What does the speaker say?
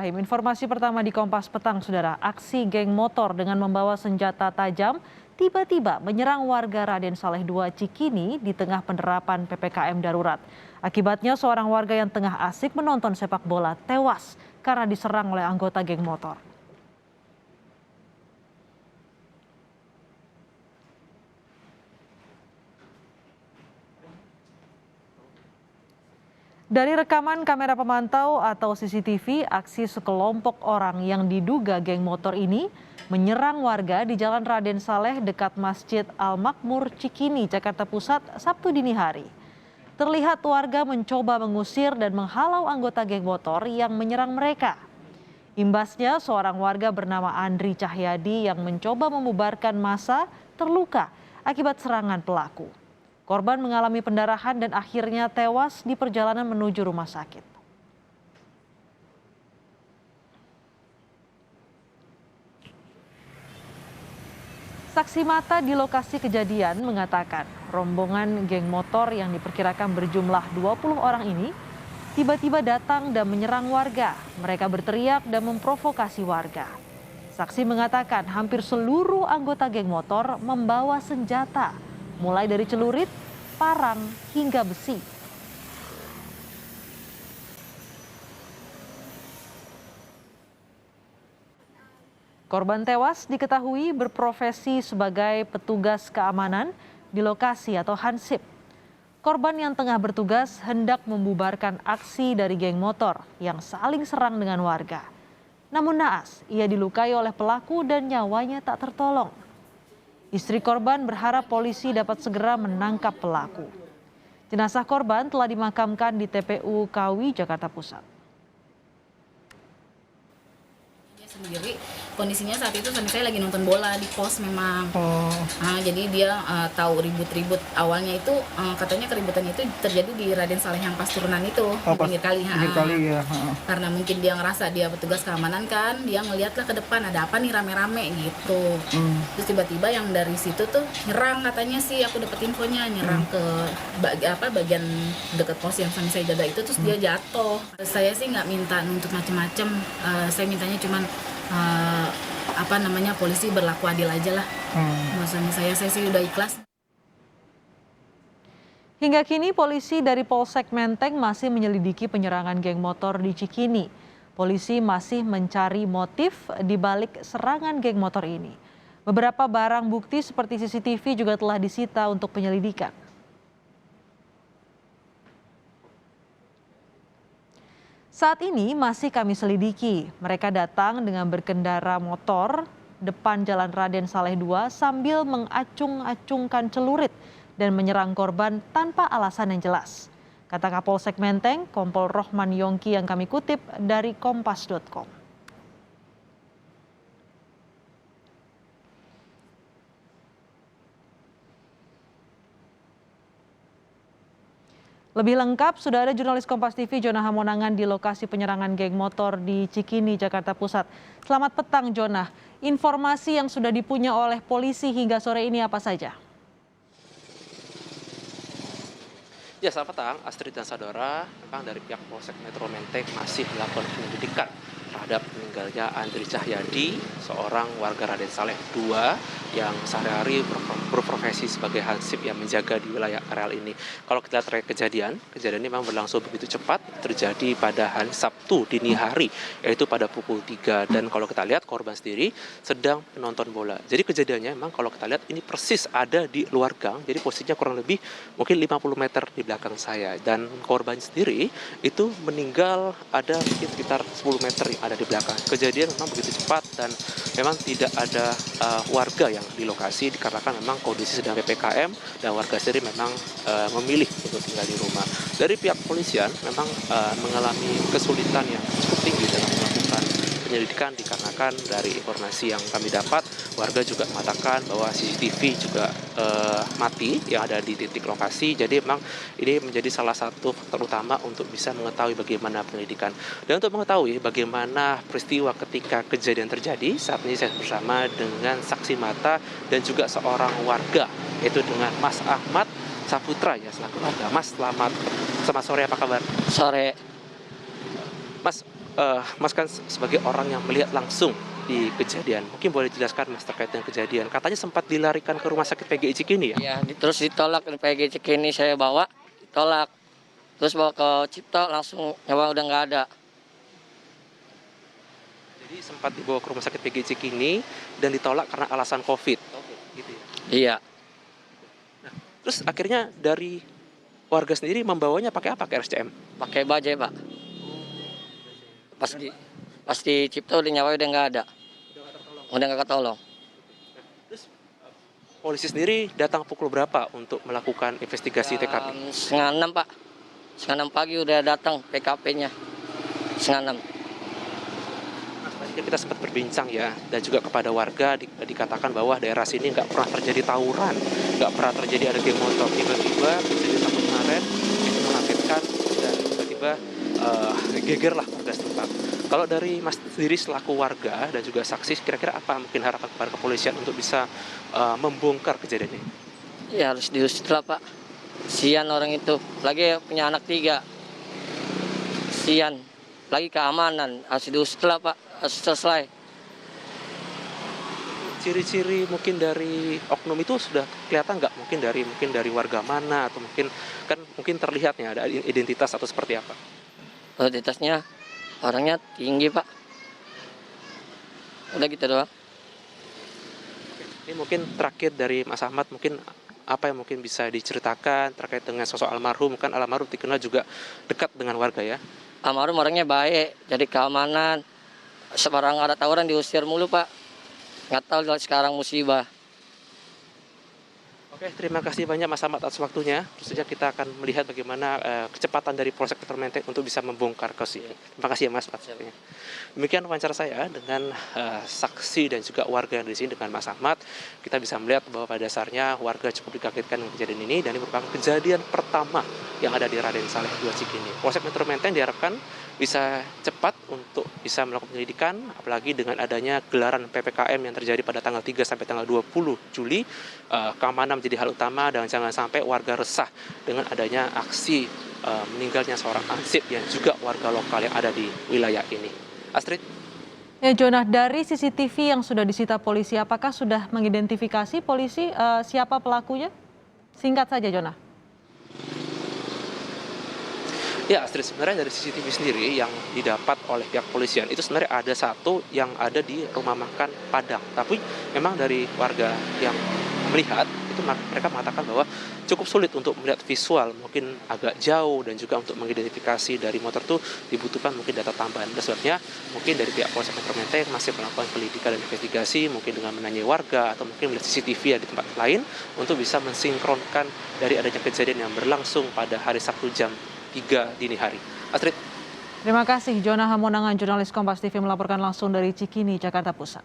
Informasi pertama di Kompas Petang, Saudara. Aksi geng motor dengan membawa senjata tajam tiba-tiba menyerang warga Raden Saleh II Cikini di tengah penerapan PPKM darurat. Akibatnya seorang warga yang tengah asik menonton sepak bola tewas karena diserang oleh anggota geng motor. Dari rekaman kamera pemantau atau CCTV, aksi sekelompok orang yang diduga geng motor ini menyerang warga di Jalan Raden Saleh dekat Masjid Al-Makmur Cikini, Jakarta Pusat, Sabtu dini hari. Terlihat warga mencoba mengusir dan menghalau anggota geng motor yang menyerang mereka. Imbasnya, seorang warga bernama Andri Cahyadi yang mencoba membubarkan massa terluka akibat serangan pelaku. Korban mengalami pendarahan dan akhirnya tewas di perjalanan menuju rumah sakit. Saksi mata di lokasi kejadian mengatakan rombongan geng motor yang diperkirakan berjumlah 20 orang ini tiba-tiba datang dan menyerang warga. Mereka berteriak dan memprovokasi warga. Saksi mengatakan hampir seluruh anggota geng motor membawa senjata, mulai dari celurit, parang, hingga besi. Korban tewas diketahui berprofesi sebagai petugas keamanan di lokasi atau hansip. Korban yang tengah bertugas hendak membubarkan aksi dari geng motor yang saling serang dengan warga. Namun naas, ia dilukai oleh pelaku dan nyawanya tak tertolong. Istri korban berharap polisi dapat segera menangkap pelaku. Jenazah korban telah dimakamkan di TPU Kawi, Jakarta Pusat. Sendiri kondisinya saat itu suami saya lagi nonton bola di pos memang. Jadi dia tahu ribut-ribut awalnya itu katanya keributan itu terjadi di Raden Saleh yang pas turunan itu di pinggir kali. Ya. Karena mungkin dia ngerasa dia petugas keamanan kan, dia ngeliatlah ke depan ada apa nih rame-rame gitu. Terus tiba-tiba yang dari situ tuh nyerang katanya sih, aku dapat infonya nyerang ke bagian dekat pos yang suami saya jaga itu, terus dia jatuh. Saya sih nggak minta untuk macem-macem, saya mintanya cuman polisi berlaku adil aja lah. Maksudnya saya sih udah ikhlas. Hingga kini polisi dari Polsek Menteng masih menyelidiki penyerangan geng motor di Cikini. Polisi masih mencari motif di balik serangan geng motor ini. Beberapa barang bukti seperti CCTV juga telah disita untuk penyelidikan. Saat ini masih kami selidiki. Mereka datang dengan berkendara motor depan Jalan Raden Saleh II sambil mengacung-acungkan celurit dan menyerang korban tanpa alasan yang jelas. Kata Kapolsek Menteng, Kompol Rohman Yongki yang kami kutip dari kompas.com. Lebih lengkap, sudah ada jurnalis Kompas TV Jonah Hamonangan di lokasi penyerangan geng motor di Cikini, Jakarta Pusat. Selamat petang, Jonah. Informasi yang sudah dipunya oleh polisi hingga sore ini apa saja? Ya, selamat petang, Astrid dan Saudara. Memang dari pihak Polsek Metro Menteng masih melakukan penyelidikan terhadap meninggalnya Andri Cahyadi, seorang warga Raden Saleh II yang sehari-hari berprofesi sebagai hansip yang menjaga di wilayah areal ini. Kalau kita lihat kejadian ini memang berlangsung begitu cepat, terjadi pada hari Sabtu dini hari, yaitu pada pukul 3. Dan kalau kita lihat korban sendiri sedang menonton bola. Jadi kejadiannya memang kalau kita lihat ini persis ada di luar gang, jadi posisinya kurang lebih mungkin 50 meter di belakang saya. Dan korban sendiri itu meninggal ada mungkin sekitar 10 meter yang ada di belakang. Kejadian memang begitu cepat dan memang tidak ada warga yang di lokasi dikarenakan memang kondisi sedang PPKM dan warga sendiri memang memilih untuk tinggal di rumah. Dari pihak kepolisian memang mengalami kesulitan yang cukup tinggi dalam melakukan penyelidikan dikarenakan dari informasi yang kami dapat, warga juga mengatakan bahwa CCTV juga mati yang ada di titik lokasi. Jadi memang ini menjadi salah satu faktor utama untuk bisa mengetahui bagaimana penyelidikan. Dan untuk mengetahui bagaimana peristiwa ketika kejadian terjadi, saat ini saya bersama dengan saksi mata dan juga seorang warga, yaitu dengan Mas Ahmad Saputra ya selaku warga. Mas, selamat sore, apa kabar? Sore. Mas, Mas kan sebagai orang yang melihat langsung di kejadian, mungkin boleh dijelaskan Mas terkait dengan kejadian. Katanya sempat dilarikan ke rumah sakit PGI Cikini ya? Iya, terus ditolak di PG Cikini, saya bawa, ditolak. Terus bawa ke Cipto, langsung nyawa udah nggak ada. Jadi sempat dibawa ke rumah sakit PGI Cikini dan ditolak karena alasan COVID. Gitu ya. Iya, Terus akhirnya dari warga sendiri membawanya pakai apa ke RSCM? pakai bajai Pak. Pas di Cipto udah nyawa udah nggak ada, udah nggak ketolong. Terus polisi sendiri datang pukul berapa untuk melakukan investigasi TKP? 5:30 Pak, 5:30 pagi udah datang PKP-nya, 5:30. Tadi kita sempat berbincang ya, dan juga kepada warga dikatakan bahwa daerah sini nggak pernah terjadi tawuran, nggak pernah terjadi ada geng motor. Tiba-tiba kejadian tahun kemarin itu mengagetkan dan tiba-tiba gegerlah warga setempat. Kalau dari Mas sendiri selaku warga dan juga saksi, kira-kira apa mungkin harapan kepada kepolisian untuk bisa membongkar kejadian ini? Ya harus diusut lah Pak. Sian orang itu, lagi punya anak 3. Sian, lagi keamanan, harus diusut lah Pak, harus selesai. Ciri-ciri mungkin dari oknum itu sudah kelihatan nggak? Mungkin dari warga mana, atau mungkin terlihatnya ada identitas atau seperti apa? Kualitasnya orangnya tinggi Pak. Udah gitu doang. Ini mungkin terakhir dari Mas Ahmad, mungkin apa yang mungkin bisa diceritakan terkait dengan sosok almarhum? Kan almarhum dikenal juga dekat dengan warga ya. Almarhum orangnya baik, jadi keamanan. Sebarang ada tawuran diusir mulu Pak. Nggak tahu sekarang musibah. Oke, terima kasih banyak Mas Ahmad atas waktunya. Terus saja kita akan melihat bagaimana kecepatan dari Polsek Metro Menteng untuk bisa membongkar kasus ini. Terima kasih ya Mas atas waktunya. Demikian wawancara saya dengan saksi dan juga warga yang di sini dengan Mas Ahmad. Kita bisa melihat bahwa pada dasarnya warga cukup dikagetkan dengan kejadian ini, dan ini merupakan kejadian pertama yang ada di Raden Saleh 2 Cikini. Polsek Metro Menteng diharapkan bisa cepat untuk bisa melakukan penyelidikan, apalagi dengan adanya gelaran PPKM yang terjadi pada tanggal 3 sampai tanggal 20 Juli. Keamanan menjadi hal utama, dan jangan sampai warga resah dengan adanya aksi meninggalnya seorang ansip yang juga warga lokal yang ada di wilayah ini. Astrid? Ya Jonah, dari CCTV yang sudah disita polisi, apakah sudah mengidentifikasi polisi siapa pelakunya? Singkat saja Jonah. Ya Astrid, sebenarnya dari CCTV sendiri yang didapat oleh pihak polisian itu sebenarnya ada satu yang ada di rumah makan Padang. Tapi memang dari warga yang melihat itu mereka mengatakan bahwa cukup sulit untuk melihat visual, mungkin agak jauh, dan juga untuk mengidentifikasi dari motor itu dibutuhkan mungkin data tambahan. Dan sebabnya mungkin dari pihak Polsek Metro Menteng masih melakukan penyelidikan dan investigasi, mungkin dengan menanyai warga atau mungkin melihat CCTV di tempat lain untuk bisa mensinkronkan dari adanya kejadian yang berlangsung pada hari Sabtu jam 3 dini hari. Astrid. Terima kasih Jonah Hamonangan, jurnalis Kompas TV melaporkan langsung dari Cikini, Jakarta Pusat.